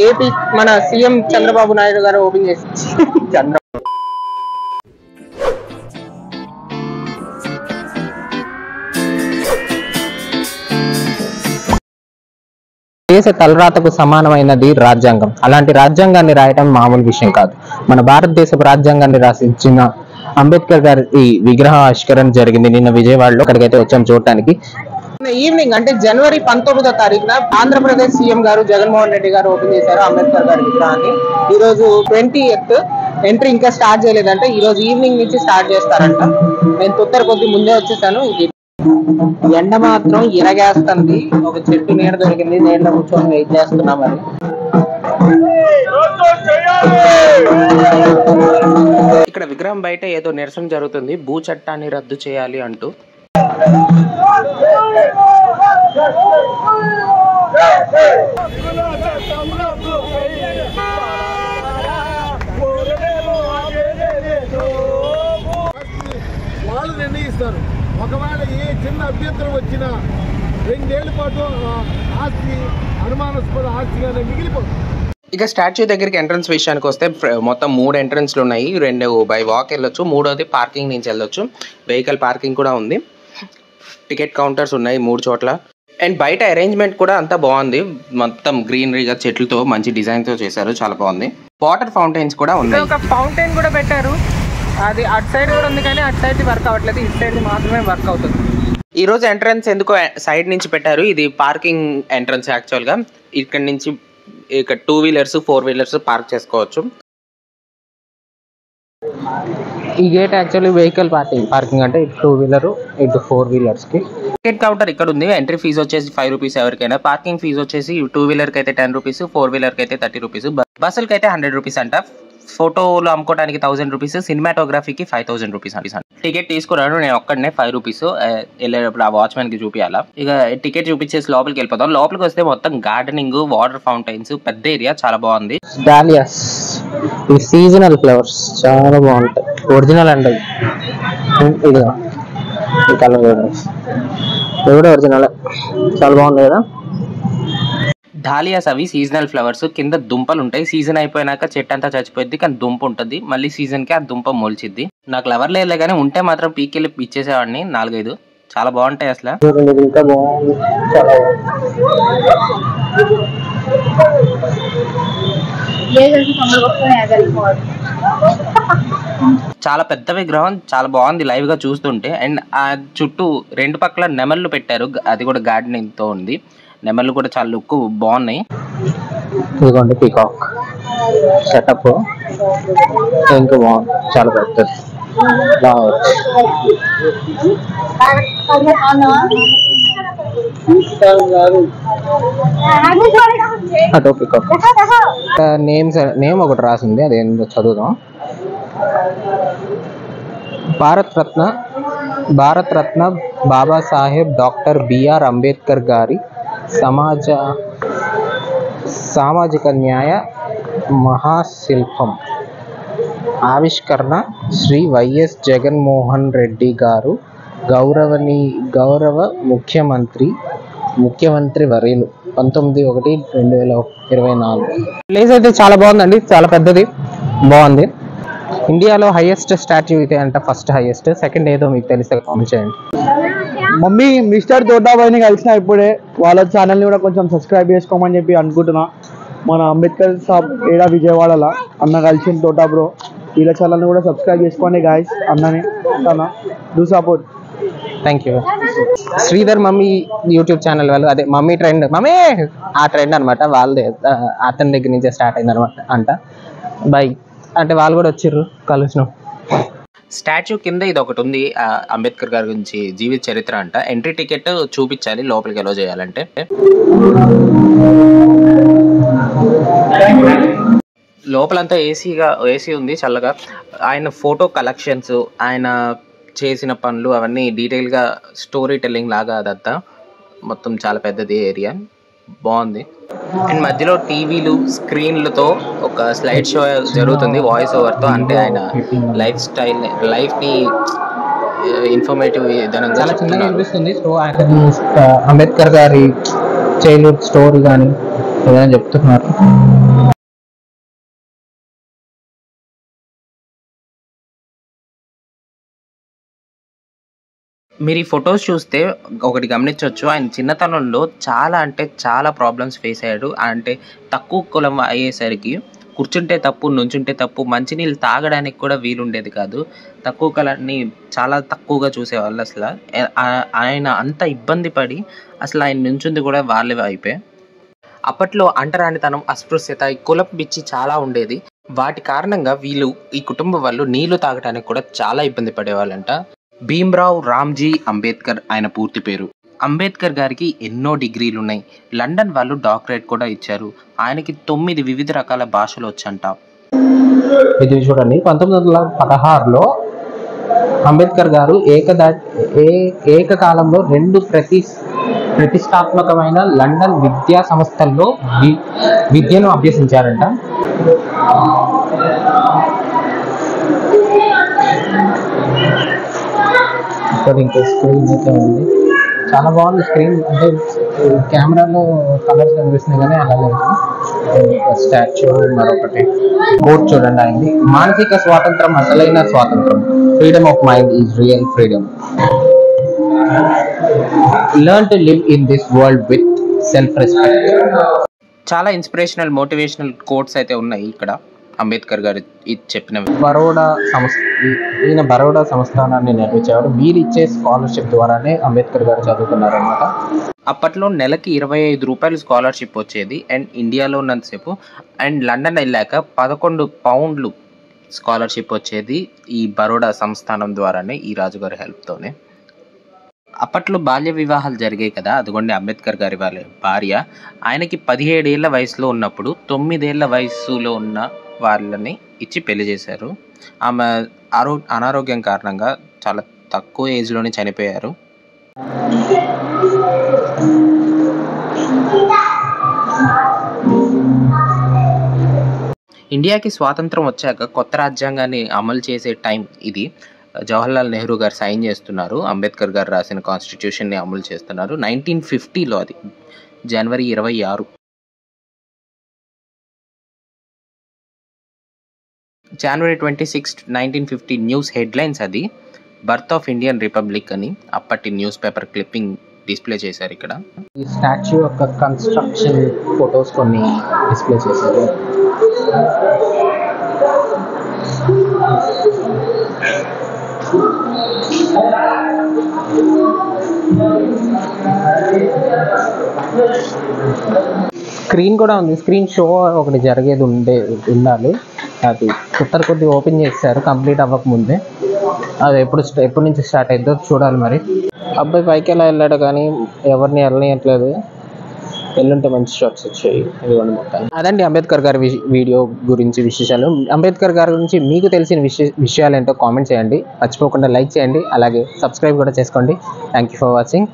AP మన CM Chandrababu Naidu గారు open చేసి దేశ తలరాతకు సమానమైనది రాజ్యాంగం. అలాంటి రాజ్యాంగాన్ని రాయటం మామూలు విషయం కాదు. మన భారతదేశపు రాజ్యాంగాన్ని రాసించిన అంబేద్కర్ గారి విగ్రహ ఆవిష్కరణ జరిగింది నిన్న విజయవాడలో. అక్కడికైతే వచ్చాం చూడటానికి. ఈవినింగ్ అంటే జనవరి 19వ తారీఖున ఆంధ్రప్రదేశ్ సీఎం గారు జగన్మోహన్ రెడ్డి గారు ఓపెన్ చేశారు అంబేద్కర్ గారి విగ్రహాన్ని. ఈ రోజు 20th ఎంట్రీ ఇంకా స్టార్ట్ చేయలేదంటే ఈ రోజు ఈవినింగ్ నుంచి స్టార్ట్ చేస్తారంట. నేను తొత్తర కొద్ది ముందే వచ్చేసాను. ఎండ మాత్రం ఇరగేస్తుంది. ఒక చెట్టు నీడ దొరికింది, నీడలో కూర్చొని వెయిట్ చేస్తున్నాం. మరి ఇక్కడ విగ్రహం బయట ఏదో నిరసన జరుగుతుంది, భూ చట్టాన్ని రద్దు చేయాలి అంటూ. వాళ్ళు నిర్ణయిస్తారు. ఒకవేళ ఏ చిన్న అభ్యంతరం వచ్చినా 2 ఏళ్ల పాటు ఆస్తి అనుమానాస్పద ఆస్తిగానే మిగిలిపోతుంది. ఇక స్టాచ్యూ దగ్గరికి ఎంట్రన్స్ విషయానికి వస్తే మొత్తం 3 ఎంట్రన్స్లు ఉన్నాయి. 2 బై వాక్ వెళ్ళొచ్చు, 3వది పార్కింగ్ నుంచి వెళ్ళొచ్చు. వెహికల్ పార్కింగ్ కూడా ఉంది. టికెట్ కౌంటర్స్ ఉన్నాయి 3 చోట్ల. అండ్ బయట అరేంజ్మెంట్ కూడా అంతా బాగుంది. మొత్తం గ్రీనరీగా చెట్లతో మంచి డిజైన్ తో చేశారు, చాలా బాగుంది. వాటర్ ఫౌంటైన్స్ కూడా ఉన్నాయి. ఒక ఫౌంటైన్ కూడా పెట్టారు. అది అటు సైడ్ కూడా ఉంది కానీ అటు సైడ్ వర్క్ అవ్వట్లేదు, ఇటు సైడ్ మాత్రమే వర్క్ అవుతుంది. ఈ రోజు ఎంట్రన్స్ ఎందుకో సైడ్ నుంచి పెట్టారు. ఇది పార్కింగ్ ఎంట్రన్స్ యాక్చువల్ గా. ఇక్కడ నుంచి ఇక్కడ 2 వీలర్స్ 4 వీలర్స్ పార్క్ చేసుకోవచ్చు. ఈ గేట్ యాక్చువల్లీ వెహికల్ పార్కింగ్ అంటే ఇటు 2 వీలర్ ఇటు 4 వీలర్స్ కి. టికెట్ కౌంటర్ ఇక్కడ ఉంది. ఎంట్రీ ఫీజు వచ్చేసి 5 రూపీస్ ఎవరికైనా. పార్కింగ్ ఫీజు వచ్చేసి 2 వీలర్ కి అయితే 10 రూపీస్, 4 వీలర్ కి అయితే 30 రూపీస్, బస్సులకి అయితే 100 రూపీస్ అంట. ఫోటోలు అమ్ముకోవడానికి 1000 రూపీస్, సినిమాటోగ్రఫీకి 5000 రూపీస్ అంట. టికెట్ తీసుకున్నాను నేను ఒక్కడనే 5 రూపీస్. వెళ్ళేటప్పుడు ఆ వాచ్మెన్ కి చూపించాలా. ఇక టికెట్ చూపించేసి లోపలికి వెళ్ళిపోతాం. లోపలికి వస్తే మొత్తం గార్డెనింగ్, వాటర్ ఫౌంటైన్స్, పెద్ద ఏరియా, చాలా బాగుంది. డాలియాస్, ఈ సీజనల్ ఫ్లవర్స్ చాలా బాగుంటాయి. ఒరిజినల్ అండి ఇది కలర్ కూడా ఒరిజినల్, చాలా బాగుంది కదా. డాలియాస్ అవి సీజనల్ ఫ్లవర్స్. కింద దుంపలు ఉంటాయి. సీజన్ అయిపోయినాక చెట్టు అంతా చచ్చిపోయింది కానీ దుంప ఉంటుంది. మళ్ళీ సీజన్ కి ఆ దుంప మొలిచిద్ది. నాకు లవర్ లేదు కానీ ఉంటే మాత్రం పీకెళ్ళి ఇచ్చేసేవాడిని 4-5. చాలా బాగుంటాయి అసలు. ఇంకా బాగుంది, చాలా పెద్ద విగ్రహం, చాలా బాగుంది లైవ్ గా చూస్తుంటే. అండ్ ఆ చుట్టూ 2 పక్కల నెమళ్ళు పెట్టారు, అది కూడా గార్డెనింగ్ తో ఉంది. నెమళ్ళు కూడా చాలా లుక్ బాగున్నాయి. ఇదిగోండి పీకాక్ సెటప్ ఇంకా బాగుంది, చాలా పెద్దది. అటో పీకాక్. నేమ్ ఒకటి రాసింది, అదేందో చదువుదాం. భారత రత్న బాబాసాహెబ్ డాక్టర్ బిఆర్ అంబేద్కర్ గారి సామాజిక న్యాయ మహాశిల్పం ఆవిష్కరణ శ్రీ వైఎస్ జగన్మోహన్ రెడ్డి గారు గౌరవ ముఖ్యమంత్రి వర్యులు 19/1/2024. ప్లేస్ అయితే చాలా బాగుందండి, చాలా పెద్దది, బాగుంది. ఇండియాలో హైయెస్ట్ స్టాచ్యూ ఇదే అంట. ఫస్ట్ హైయెస్ట్, సెకండ్ ఏదో మీకు తెలిస్తే కామెంట్ చేయండి. మమ్మీ మిస్టర్ తోటాబాయిని కలిసిన ఇప్పుడే. వాళ్ళ ఛానల్ని కూడా కొంచెం సబ్స్క్రైబ్ చేసుకోమని చెప్పి అనుకుంటున్నా. మన అంబేద్కర్ సాబ్ ఏడా విజయవాడలో అన్న కలిసిన తోటా బ్రో. వీళ్ళ ఛానల్ని కూడా సబ్స్క్రైబ్ చేసుకోండి గాయస్. అన్నని do support. Thank you. Sridhar mummy YouTube channel వాళ్ళు, అదే మమ్మీ ట్రెండ్, మమ్మీ ఆ ట్రెండ్ అనమాట వాళ్ళదే. అతని దగ్గర నుంచే స్టార్ట్ అయింది అనమాట అంట. బై అంటే వాళ్ళు కూడా వచ్చిర్రు, కలుసినాం. స్టాచ్యూ కింద ఇది ఒకటి ఉంది, అంబేద్కర్ గారి గురించి జీవిత చరిత్ర అంట. ఎంట్రీ టికెట్ చూపించాలి లోపలికి ఎలో చేయాలంటే. లోపలంతా ఏసీ ఉంది చల్లగా. ఆయన ఫోటో కలెక్షన్స్, ఆయన చేసిన పనులు అవన్నీ డీటెయిల్గా స్టోరీ టెల్లింగ్ లాగా అదంతా. మొత్తం చాలా పెద్దది ఏరియా, బాగుంది. అండ్ మధ్యలో టీవీలు, స్క్రీన్లతో ఒక స్లైడ్ షో జరుగుతుంది వాయిస్ ఓవర్తో. అంటే ఆయన లైఫ్ని ఇన్ఫర్మేటివ్ విధానంగా చాలా చిన్నగా అనిపిస్తుంది. సో ఆయన అంబేద్కర్ గారి చైల్డ్హుడ్ స్టోరీ కానీ ఏదైనా చెప్తున్నారు. మీరు ఈ ఫొటోస్ చూస్తే ఒకటి గమనించవచ్చు, ఆయన చిన్నతనంలో చాలా అంటే చాలా ప్రాబ్లమ్స్ ఫేస్ అయ్యాడు. అంటే తక్కువ కులం అయ్యేసరికి కూర్చుంటే తప్పు, నుంచుంటే తప్పు, మంచినీళ్ళు తాగడానికి కూడా వీలుండేది కాదు. తక్కువ కులాన్ని చాలా తక్కువగా చూసేవాళ్ళు అసలు. ఆయన అంత ఇబ్బంది పడి అసలు ఆయన నుంచుంది కూడా వాళ్ళ వైపే. అప్పట్లో అంటరానితనం, అస్పృశ్యత, ఈ కులం పిచ్చి చాలా ఉండేది. వాటి కారణంగా వీళ్ళు ఈ కుటుంబం వాళ్ళు నీళ్లు తాగడానికి కూడా చాలా ఇబ్బంది పడేవాళ్ళంట. భీమ్రావ్ రామ్జీ అంబేద్కర్ ఆయన పూర్తి పేరు. అంబేద్కర్ గారికి ఎన్నో డిగ్రీలు ఉన్నాయి. లండన్ వాళ్ళు డాక్టరేట్ కూడా ఇచ్చారు. ఆయనకి 9 వివిధ రకాల భాషలు వచ్చంట. ఇది చూడండి, 1916లో అంబేద్కర్ గారు ఏకకాలంలో 2 ప్రతిష్టాత్మకమైన లండన్ విద్యా సంస్థల్లో విద్యను అభ్యసించారంట. ఇక్కడ ఇంకా స్క్రీన్ అయితే ఉంది, చాలా బాగుంది స్క్రీన్. అంటే కెమెరాలో కలర్స్ కనిపిస్తున్నాయి కానీ అలా లేదు. స్టాచ్యూ, మరొకటి కోట్ చూడండి ఆయనది. మానసిక స్వాతంత్రం అసలైన స్వాతంత్రం. Freedom of mind is real freedom. Learn to live in this world with self respect. చాలా ఇన్స్పిరేషనల్, మోటివేషనల్ కోట్స్ అయితే ఉన్నాయి ఇక్కడ అంబేద్కర్ గారు చెప్పినవి. ఈయన బరోడా సంస్థానాన్ని నిర్మించేవారు. వీరు ఇచ్చే స్కాలర్షిప్ ద్వారానే అంబేద్కర్ గారు చదువుకున్నారు అనమాట. అప్పట్లో నెలకి 25 రూపాయలు స్కాలర్షిప్ వచ్చేది. అండ్ ఇండియాలో ఉన్నంతసేపు అండ్ లండన్ వెళ్ళాక 11 పౌండ్లు స్కాలర్షిప్ వచ్చేది ఈ బరోడా సంస్థానం ద్వారానే, ఈ రాజుగారి హెల్ప్తోనే. అప్పట్లో బాల్య వివాహాలు జరిగాయి కదా, అదిగోండి అంబేద్కర్ గారి వాళ్ళ భార్య. ఆయనకి 17 ఏళ్ల వయసులో ఉన్నప్పుడు 9 ఏళ్ల వయసులో ఉన్న వాళ్ళని ఇచ్చి పెళ్లి చేశారు. ఆమె అనారోగ్యం కారణంగా చాలా తక్కువ ఏజ్లోనే చనిపోయారు. ఇండియాకి స్వాతంత్రం వచ్చాక కొత్త రాజ్యాంగాన్ని అమలు చేసే టైం ఇది. జవహర్లాల్ నెహ్రూ గారు సైన్ చేస్తున్నారు. అంబేద్కర్ గారు రాసిన కాన్స్టిట్యూషన్ని అమలు చేస్తున్నారు. 1950లో, అది జనవరి 26. జనవరి 26, 1950 న్యూస్ హెడ్లైన్స్ అది. బర్త్ ఆఫ్ ఇండియన్ రిపబ్లిక్ అని అప్పటి న్యూస్ పేపర్ క్లిప్పింగ్ డిస్ప్లే చేశారు ఇక్కడ. ఈ స్టాచ్యూ యొక్క కన్స్ట్రక్షన్ ఫొటోస్ కొన్ని డిస్ప్లే చేశారు. స్క్రీన్ కూడా ఉంది. స్క్రీన్ షో ఒకటి జరిగేది ఉండాలి. అది కొద్ది ఓపెన్ చేశారు కంప్లీట్ అవ్వకముందే. అది ఎప్పటి నుంచి స్టార్ట్ అయిద్దో చూడాలి. మరి అబ్బాయి పైకి ఎలా వెళ్ళాడు కానీ ఎవరిని వెళ్ళనియట్లేదు. వెళ్ళుంటే మంచి షాట్స్ వచ్చాయి. ఇదిగోండి మొత్తం. అదండి అంబేద్కర్ గారి వీడియో గురించి విశేషాలు. అంబేద్కర్ గారి గురించి మీకు తెలిసిన విషయాలు ఏంటో కామెంట్ చేయండి. మర్చిపోకుండా లైక్ చేయండి, అలాగే సబ్స్క్రైబ్ కూడా చేసుకోండి. Thank you for watching.